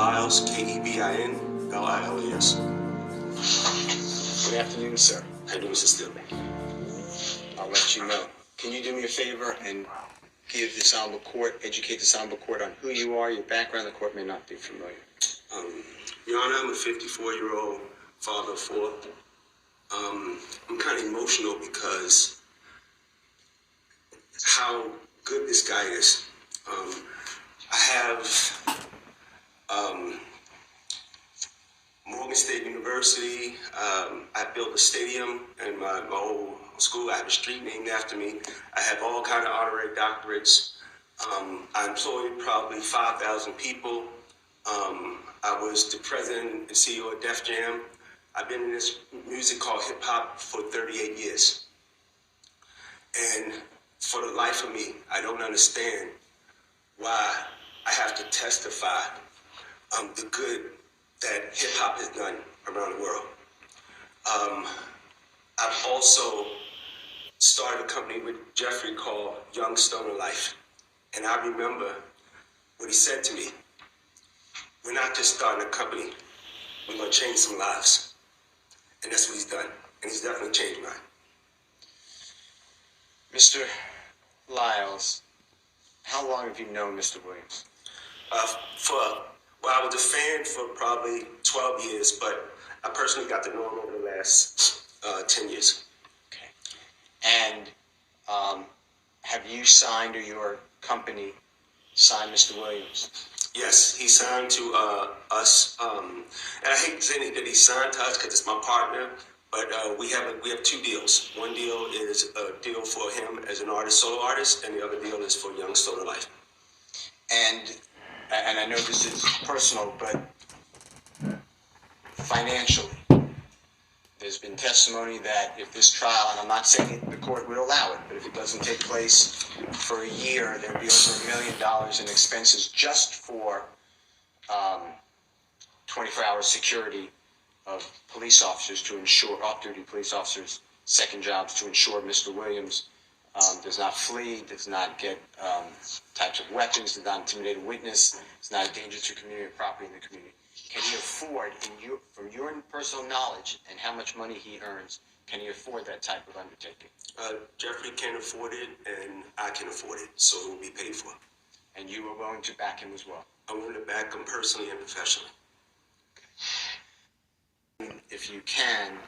Liles, Kebinliles. Good afternoon, sir. How you doing, Mr. Stillman? I'll let you know. Can you do me a favor and give this honorable court, educate this honorable court on who you are, your background? The court may not be familiar. Your Honor, I'm a 54-year-old father of four. I'm kind of emotional because how good this guy is. I have Morgan State University. I built a stadium in my old school. I have a street named after me. I have all kind of honorary doctorates. I employed probably 5,000 people. I was the president and CEO of Def Jam. I've been in this music called hip hop for 38 years. And for the life of me, I don't understand why I have to testify the good that hip hop has done around the world. I've also started a company with Jeffrey called Young Stoner Life. And I remember what he said to me. We're not just starting a company, we're gonna change some lives. And that's what he's done. And he's definitely changed mine. Mr. Liles, how long have you known Mr. Williams? I was a fan for probably 12 years, but I personally got to know him over the last 10 years. Okay. And have you signed, or your company signed Mr. Williams? Yes, he signed to us, and I hate to say that he signed to us because it's my partner, but we have two deals. One deal is a deal for him as an artist, solo artist, and the other deal is for Young Stoner Life. And I know this is personal, but financially, there's been testimony that if this trial, and I'm not saying the court would allow it, but if it doesn't take place for a year, there'd be over $1 million in expenses just for 24-hour security of police officers to ensure, off-duty police officers' second jobs to ensure Mr. Williams does not flee, does not get types of weapons, does not intimidate a witness, is not a danger to community or property in the community. Can he afford, from your personal knowledge and how much money he earns, can he afford that type of undertaking? Jeffrey can afford it, and I can afford it, so it will be paid for. And you are willing to back him as well? I'm willing to back him personally and professionally. Okay. If you can,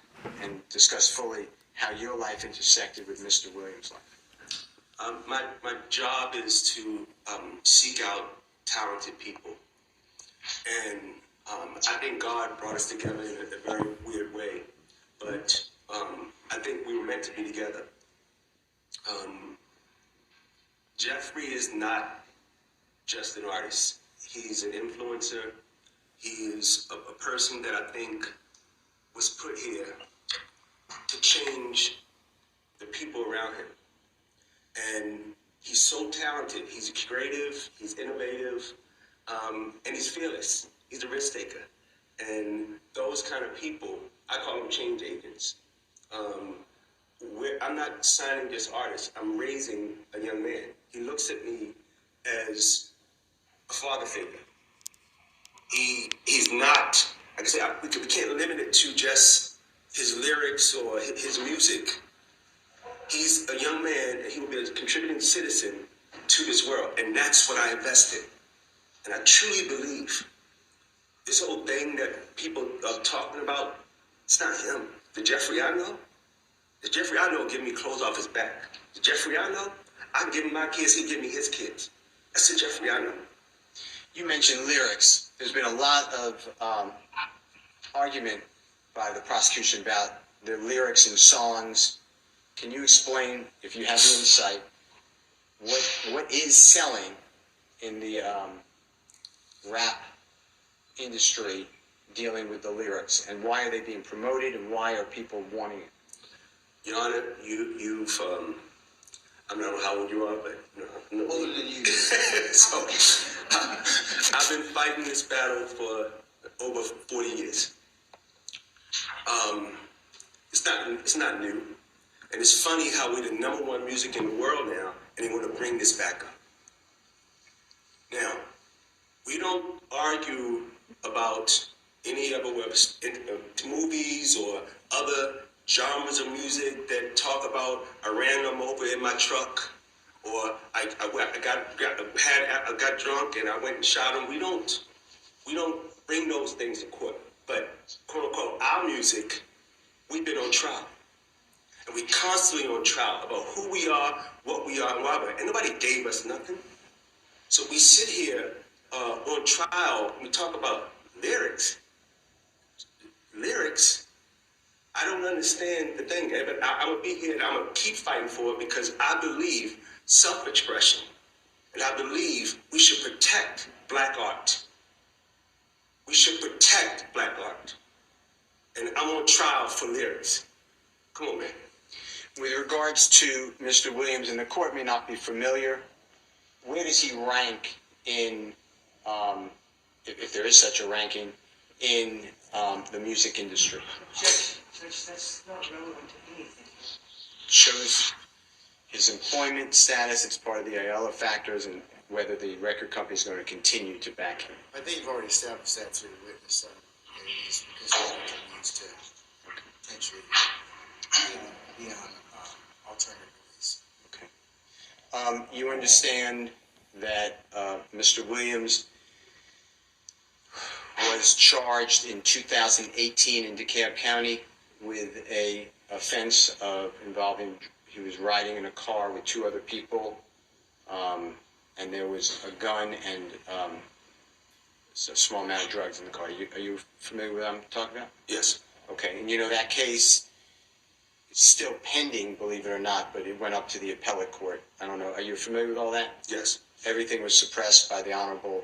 and discuss fully how your life intersected with Mr. Williams' life. My job is to seek out talented people, and I think God brought us together in a very weird way, but I think we were meant to be together. Jeffrey is not just an artist. He's an influencer. He is a person that I think was put here to change the people around him. And he's so talented. He's creative, he's innovative, and he's fearless. He's a risk taker. And those kind of people, I call them change agents. I'm not signing just artists. I'm raising a young man. He looks at me as a father figure. He's not, like I said, we can't limit it to just his lyrics or his music. He's a young man, and he will be a contributing citizen to this world, and that's what I invest in. And I truly believe this whole thing that people are talking about, it's not him. The Jeffrey I know give me clothes off his back. The Jeffrey I know, I give him my kids, he give me his kids. That's the Jeffrey I know. You mentioned lyrics. There's been a lot of argument by the prosecution about the lyrics in songs. Can you explain, if you have the insight, what is selling in the rap industry dealing with the lyrics, and why are they being promoted, and why are people wanting it? Your Honor, you've I don't know how old you are, but no. Older than you. So I've been fighting this battle for over 40 years. It's not new. And it's funny how we're the #1 music in the world now, and they want to bring this back up. Now, we don't argue about any other movies or other genres of music that talk about I ran them over in my truck, or I got drunk and I went and shot him. We don't bring those things in court. But quote unquote, our music, we've been on trial. And we constantly on trial about who we are, what we are, and why we're. And nobody gave us nothing. So we sit here on trial, we talk about lyrics. Lyrics, I don't understand the thing, but I'm going to be here and I'm going to keep fighting for it because I believe self-expression. And I believe we should protect black art. We should protect black art. And I'm on trial for lyrics. Come on, man. With regards to Mr. Williams, and the court may not be familiar, where does he rank in, if there is such a ranking, in the music industry? Judge, that's not relevant to anything. Shows his employment status, it's part of the Ayala factors, and whether the record company is going to continue to back him. I think you've already established that through the witness, and he's because he needs to potentially be on alternative release. Okay. You understand that Mr. Williams was charged in 2018 in DeKalb County with a offense of involving, he was riding in a car with two other people, and there was a gun and a small amount of drugs in the car. Are you familiar with what I'm talking about? Yes. Okay, and you know that case is still pending, believe it or not, but it went up to the appellate court. I don't know, are you familiar with all that? Yes. Everything was suppressed by the Honorable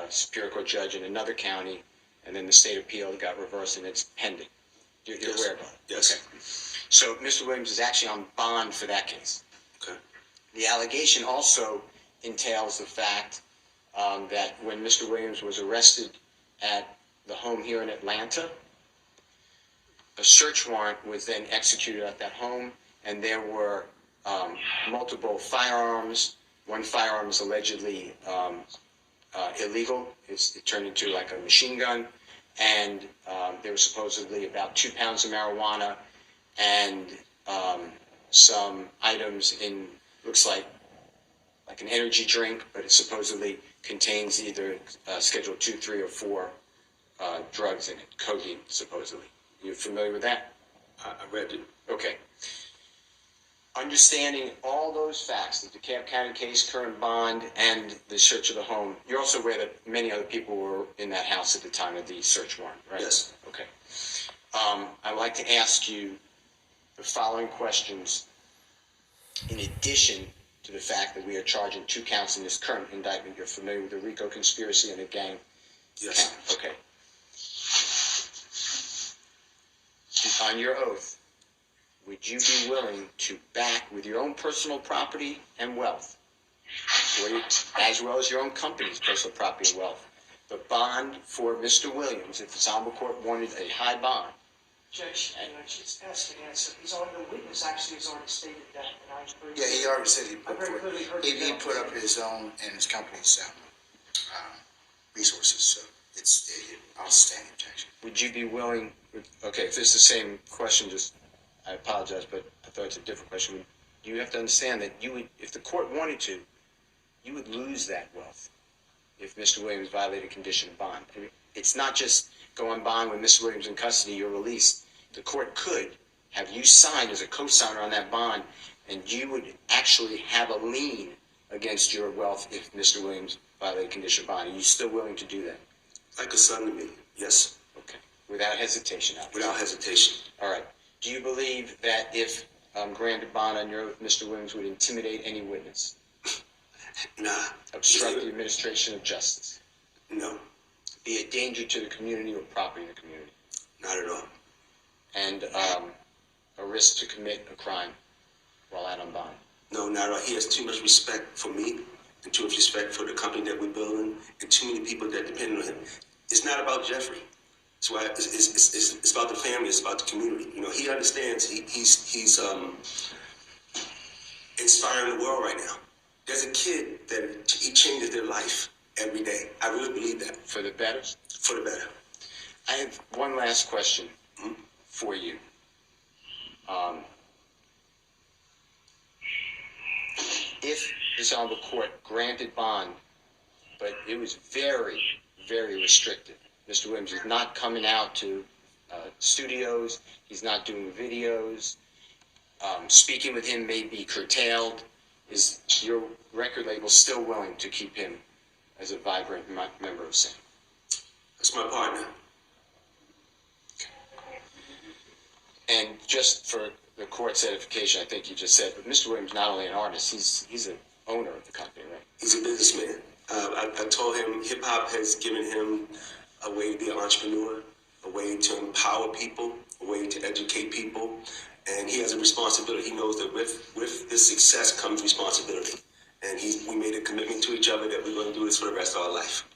Superior Court judge in another county, and then the state appeal got reversed, and it's pending. You're Yes. aware about it? Yes. Okay. So Mr. Williams is actually on bond for that case. Okay. The allegation also entails the fact that when Mr. Williams was arrested at the home here in Atlanta, a search warrant was then executed at that home, and there were multiple firearms. One firearm is allegedly illegal. It turned into like a machine gun, and there was supposedly about 2 pounds of marijuana and some items in, looks like an energy drink, but it supposedly contains either Schedule 2, 3, or 4 drugs in it, codeine, supposedly. You familiar with that? I read it. Okay. Understanding all those facts, the DeKalb County case, current bond, and the search of the home, you're also aware that many other people were in that house at the time of the search warrant, right? Yes. Okay. I'd like to ask you the following questions in addition to the fact that we are charging 2 counts in this current indictment. You're familiar with the RICO conspiracy and the gang? Yes. Count. Okay. On your oath, would you be willing to back with your own personal property and wealth, as well as your own company's personal property and wealth, the bond for Mr. Williams, if the Honorable Court wanted a high bond? Judge, just ask an answer. The witness actually has already stated that, and I agree. Yeah, he already said he I put, very clearly heard he that. put up his own and his company's resources, so I'll stand the objection. Would you be willing, okay, if it's the same question, I apologize, but I thought it's a different question. You have to understand that you would, if the court wanted to, you would lose that wealth if Mr. Williams violated condition of bond. I mean, it's not just go on bond with Mr. Williams in custody, you're released. The court could have you signed as a co-signer on that bond, and you would actually have a lien against your wealth if Mr. Williams violated condition of bond. Are you still willing to do that? Like a son to me. Yes. Okay. Without hesitation, obviously. Without hesitation. All right. Do you believe that if granted bond on your oath, Mr. Williams would intimidate any witness? Nah. Obstruct the administration of justice? No. Be a danger to the community or property in the community? Not at all. And a risk to commit a crime while out on bond? No, not at all. He has too much respect for me and too much respect for the company that we're building and too many people that depend on him. It's not about Jeffrey. It's why it's about the family. It's about the community. You know, he understands. He's inspiring the world right now. There's a kid that he changes their life. every day. I really believe that. For the better? For the better. I have one last question for you. If this honorable court granted bond, but it was very, very restricted. Mr. Williams is not coming out to studios. He's not doing videos. Speaking with him may be curtailed. Is your record label still willing to keep him as a vibrant member of SIN? That's my partner. And just for the court certification, I think you just said, but Mr. Williams not only an artist, he's an owner of the company, right? He's a businessman. I told him hip-hop has given him a way to be an entrepreneur, a way to empower people, a way to educate people, and he has a responsibility. He knows that with this success comes responsibility, and we made a commitment to each other that we're going to do this for the rest of our life.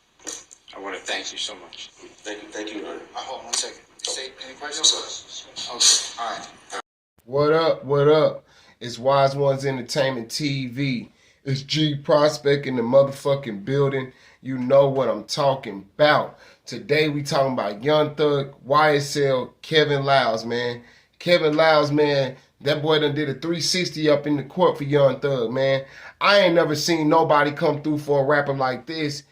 I want to thank you so much. Thank you, Your Honor. Hold on 1 second. Say any questions? Okay, all right. What up? What up? It's Wise Ones Entertainment TV. It's G Prospect in the motherfucking building. You know what I'm talking about. Today we talking about Young Thug, YSL, Kevin Liles, man. Kevin Liles, man, that boy done did a 360 up in the court for Young Thug, man. I ain't never seen nobody come through for a rapper like this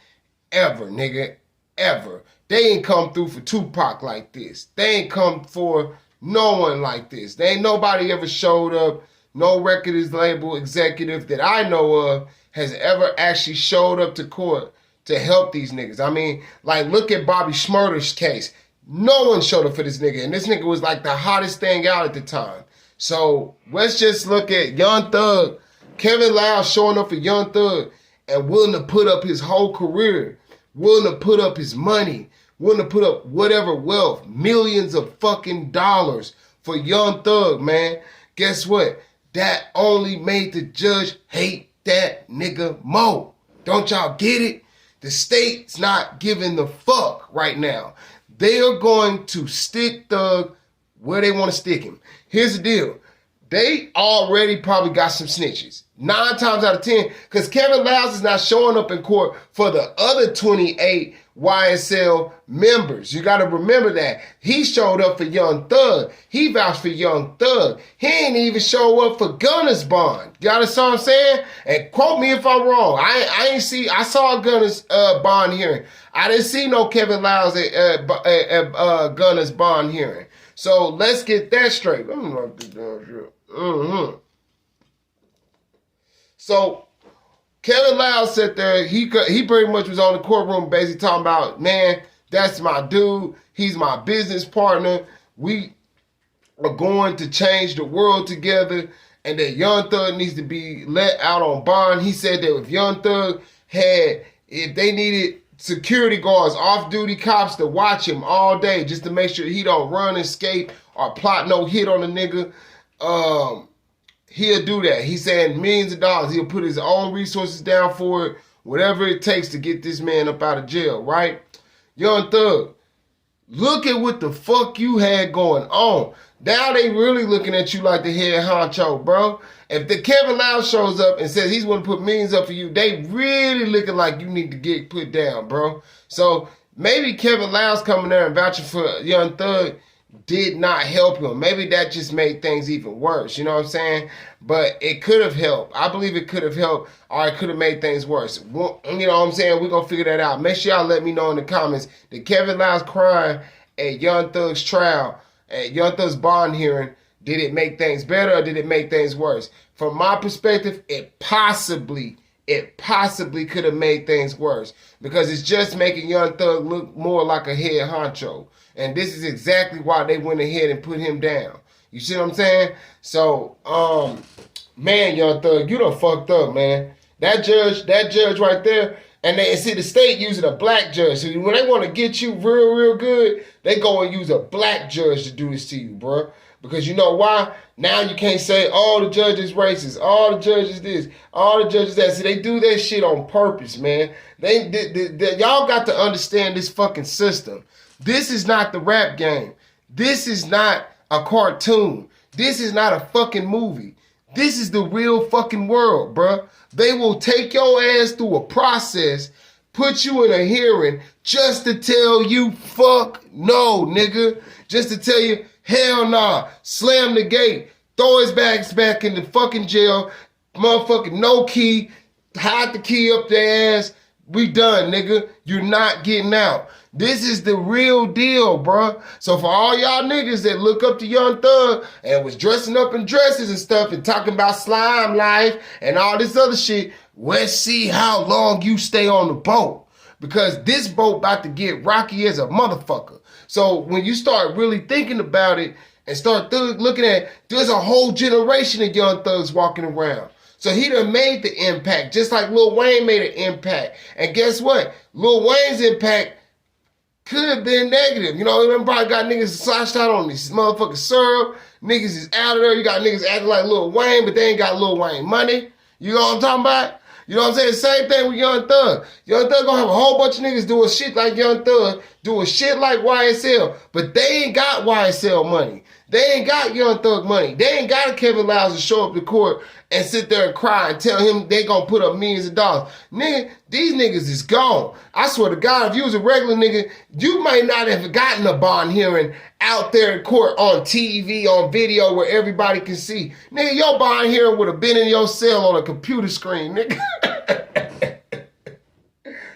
ever, nigga. Ever. They ain't come through for Tupac like this. They ain't come for no one like this. There ain't nobody ever showed up. No record label executive that I know of has ever actually showed up to court to help these niggas. I mean, like, look at Bobby Shmurda's case. No one showed up for this nigga, and this nigga was like the hottest thing out at the time. So let's just look at Young Thug, Kevin Liles showing up for Young Thug and willing to put up his whole career, willing to put up his money, willing to put up whatever wealth, millions of fucking dollars for Young Thug, man. Guess what? That only made the judge hate that nigga more. Don't y'all get it? The state's not giving the fuck right now. They are going to stick Thug where they want to stick him. Here's the deal. They already probably got some snitches. 9 times out of 10, because Kevin Liles is not showing up in court for the other 28 YSL members. You got to remember that. He showed up for Young Thug. He vouched for Young Thug. He ain't even show up for Gunna's bond. You understand what I'm saying? And quote me if I'm wrong. I saw Gunna's bond hearing. I didn't see no Kevin Liles at Gunna's bond hearing. So let's get that straight. Let me write this down here. So Kevin Liles sat there. He pretty much was on the courtroom basically talking about, man, that's my dude. He's my business partner. We are going to change the world together, and that Young Thug needs to be let out on bond. He said that if Young Thug if they needed security guards, off-duty cops to watch him all day just to make sure he don't run, escape, or plot no hit on the nigga, he'll do that. He's saying millions of dollars. He'll put his own resources down for it, whatever it takes to get this man up out of jail, right? Young Thug, look at what the fuck you had going on. Now they really looking at you like the head honcho, bro. If the Kevin Liles shows up and says he's going to put millions up for you, they really looking like you need to get put down, bro. So maybe Kevin Liles coming there and vouching for Young Thug did not help him. Maybe that just made things even worse. You know what I'm saying? But it could have helped. I believe it could have helped, or it could have made things worse. You know what I'm saying? We're going to figure that out. Make sure y'all let me know in the comments. Did Kevin Liles crying at Young Thug's trial, at Young Thug's bond hearing, did it make things better or did it make things worse? From my perspective, it possibly could have made things worse, because it's just making Young Thug look more like a head honcho. And this is exactly why they went ahead and put him down. You see what I'm saying? So, man, Young Thug, you done fucked up, man. That judge right there, and they see the state using a black judge. So when they want to get you real good, they go and use a black judge to do this to you, bro. Because you know why? Now you can't say, oh, the judge is racist, all the judges this, all the judges that. See, they do that shit on purpose, man. Y'all got to understand this fucking system. This is not the rap game. This is not a cartoon. This is not a fucking movie. This is the real fucking world, bruh. They will take your ass through a process, put you in a hearing just to tell you fuck no, nigga. Just to tell you hell nah. Slam the gate. Throw his bags back in the fucking jail. Motherfucking no key. Hide the key up their ass. We done, nigga. You're not getting out. This is the real deal, bruh. So for all y'all niggas that look up to Young Thug and was dressing up in dresses and stuff and talking about slime life and all this other shit, let's see how long you stay on the boat. Because this boat about to get rocky as a motherfucker. So when you start really thinking about it and start looking at, there's a whole generation of Young Thugs walking around. So he done made the impact, just like Lil Wayne made an impact. And guess what? Lil Wayne's impact could have been negative. You know, them probably got niggas sloshed out on this motherfucking syrup. Niggas is out of there. You got niggas acting like Lil Wayne, but they ain't got Lil Wayne money. You know what I'm talking about? You know what I'm saying? Same thing with Young Thug. Young Thug gonna have a whole bunch of niggas doing shit like Young Thug, doing shit like YSL, but they ain't got YSL money. They ain't got Young Thug money. They ain't got a Kevin Liles to show up to court and sit there and cry and tell him they gonna put up millions of dollars. Nigga, these niggas is gone. I swear to God, if you was a regular nigga, you might not have gotten a bond hearing out there in court on TV, on video where everybody can see. Nigga, your bond hearing would have been in your cell on a computer screen, nigga.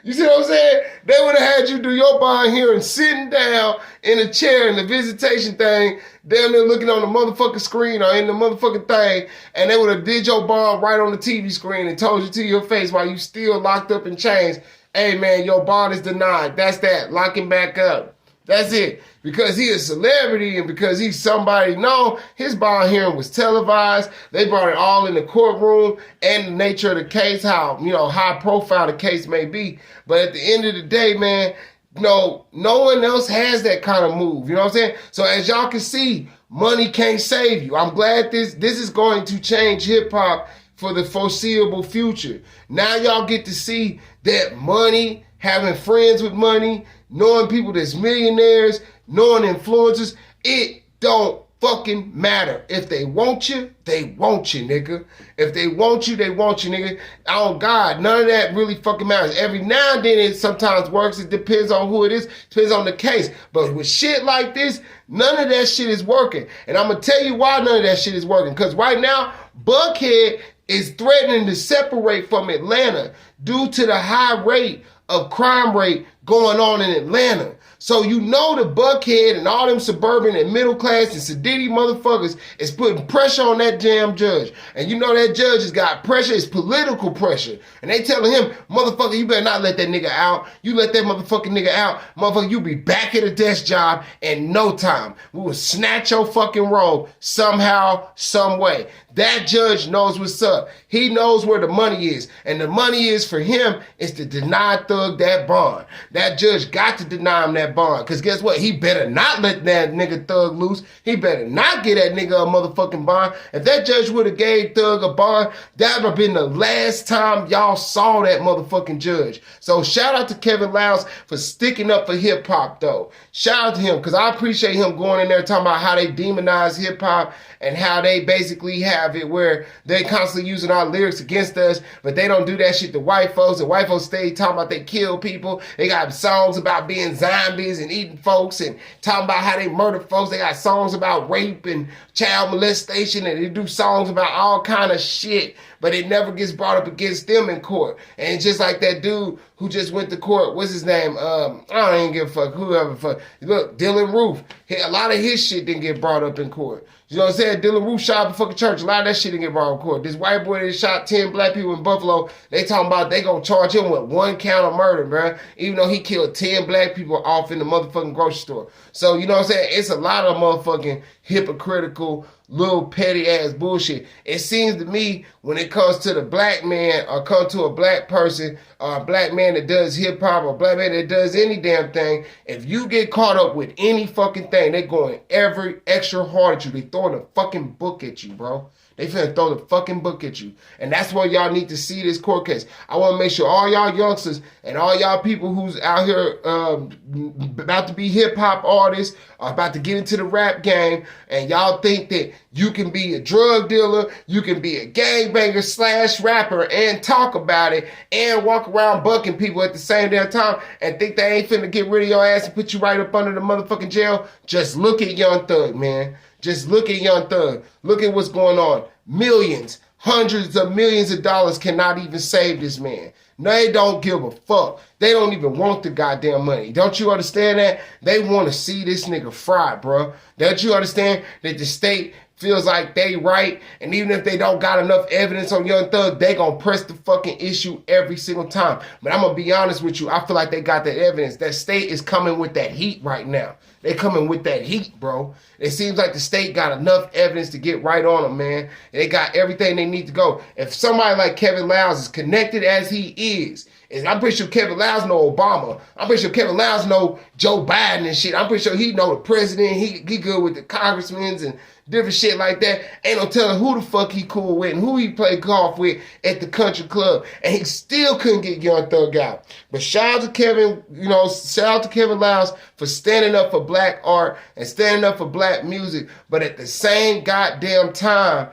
You see what I'm saying? They would have had you do your bond hearing sitting down in a chair in the visitation thing, down there looking on the motherfucking screen or in the motherfucking thing, and they would have did your bond right on the TV screen and told you to your face while you still locked up in chains, hey man, your bond is denied. That's that. Lock him back up. That's it. Because he is a celebrity and because he's somebody known, his bond hearing was televised. They brought it all in the courtroom and the nature of the case, how, you know, high profile the case may be. But at the end of the day, man, no one else has that kind of move. You know what I'm saying? So as y'all can see, money can't save you. I'm glad this is going to change hip hop for the foreseeable future. Now y'all get to see that money, having friends with money, knowing people that's millionaires, knowing influencers, it don't fucking matter. If they want you, nigga. If they want you, nigga. Oh God, none of that really fucking matters. Every now and then it sometimes works. It depends on who it is. Depends on the case. But with shit like this, none of that shit is working. And I'm gonna tell you why none of that shit is working. Because right now, Buckhead is threatening to separate from Atlanta due to the high rate of crime rate going on in Atlanta. So you know the Buckhead and all them suburban and middle class and sedity motherfuckers is putting pressure on that damn judge. And you know that judge has got pressure, it's political pressure. And they telling him, motherfucker, you better not let that nigga out. You let that motherfucking nigga out, motherfucker, you be back at a desk job in no time. We will snatch your fucking robe somehow, some way. That judge knows what's up. He knows where the money is. And the money is for him is to deny Thug that bond. That judge got to deny him that bond. Because guess what? He better not let that nigga Thug loose. He better not get that nigga a motherfucking bond. If that judge would have gave Thug a bond, that would have been the last time y'all saw that motherfucking judge. So shout out to Kevin Liles for sticking up for hip hop though. Shout out to him because I appreciate him going in there talking about how they demonize hip hop and how they basically have it where they constantly using our lyrics against us, but they don't do that shit to white folks. And white folks stay talking about they kill people. They got songs about being zombies and eating folks and talking about how they murder folks. They got songs about rape and child molestation, and they do songs about all kind of shit, but it never gets brought up against them in court. And it's just like that dude who just went to court, what's his name? I don't even give a fuck, whoever fuck. Look, Dylan Roof, a lot of his shit didn't get brought up in court. You know what I'm saying? Dylan Roof shot up a fucking church. A lot of that shit didn't get brought up in court. This white boy that shot 10 black people in Buffalo, they talking about they gonna charge him with 1 count of murder, bruh. Even though he killed 10 black people off in the motherfucking grocery store. So, you know what I'm saying? It's a lot of motherfucking hypocritical, little petty ass bullshit. It seems to me when it comes to the black man or come to a black person or a black man that does hip hop or a black man that does any damn thing, if you get caught up with any fucking thing, they going every extra hard at you. They throwing a fucking book at you, bro. They finna throw the fucking book at you. And that's why y'all need to see this court case. I want to make sure all y'all youngsters and all y'all people who's out here about to be hip-hop artists are about to get into the rap game, and y'all think that you can be a drug dealer, you can be a gangbanger slash rapper and talk about it and walk around bucking people at the same damn time and think they ain't finna get rid of your ass and put you right up under the motherfucking jail. Just look at Young Thug, man. Just look at Young Thug. Look at what's going on. Millions, hundreds of millions of dollars cannot even save this man. They don't give a fuck. They don't even want the goddamn money. Don't you understand that? They want to see this nigga fried, bro. Don't you understand that the state feels like they right, and even if they don't got enough evidence on Young Thug, they gonna press the fucking issue every single time. But I'm gonna be honest with you, I feel like they got that evidence. That state is coming with that heat right now. They coming with that heat, bro. It seems like the state got enough evidence to get right on them, man. They got everything they need to go. If somebody like Kevin Liles is connected as he is, and I'm pretty sure Kevin Liles know Obama. I'm pretty sure Kevin Liles know Joe Biden and shit. I'm pretty sure he know the president. He good with the congressmen and different shit like that. Ain't no telling who the fuck he cool with and who he played golf with at the country club. And he still couldn't get Young Thug out. But shout out to Kevin, shout out to Kevin Liles for standing up for black art and standing up for black music. But at the same goddamn time,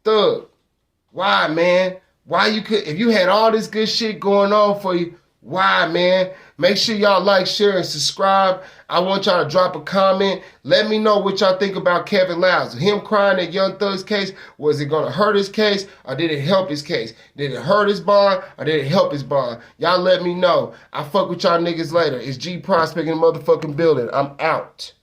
Thug, why, man? Why you could, if you had all this good shit going on for you, why, man? Make sure y'all like, share, and subscribe. I want y'all to drop a comment. Let me know what y'all think about Kevin Liles. Him crying at Young Thug's case, was it going to hurt his case or did it help his case? Did it hurt his bond or did it help his bond? Y'all let me know. I fuck with y'all niggas later. It's G Prospect in the motherfucking building. I'm out.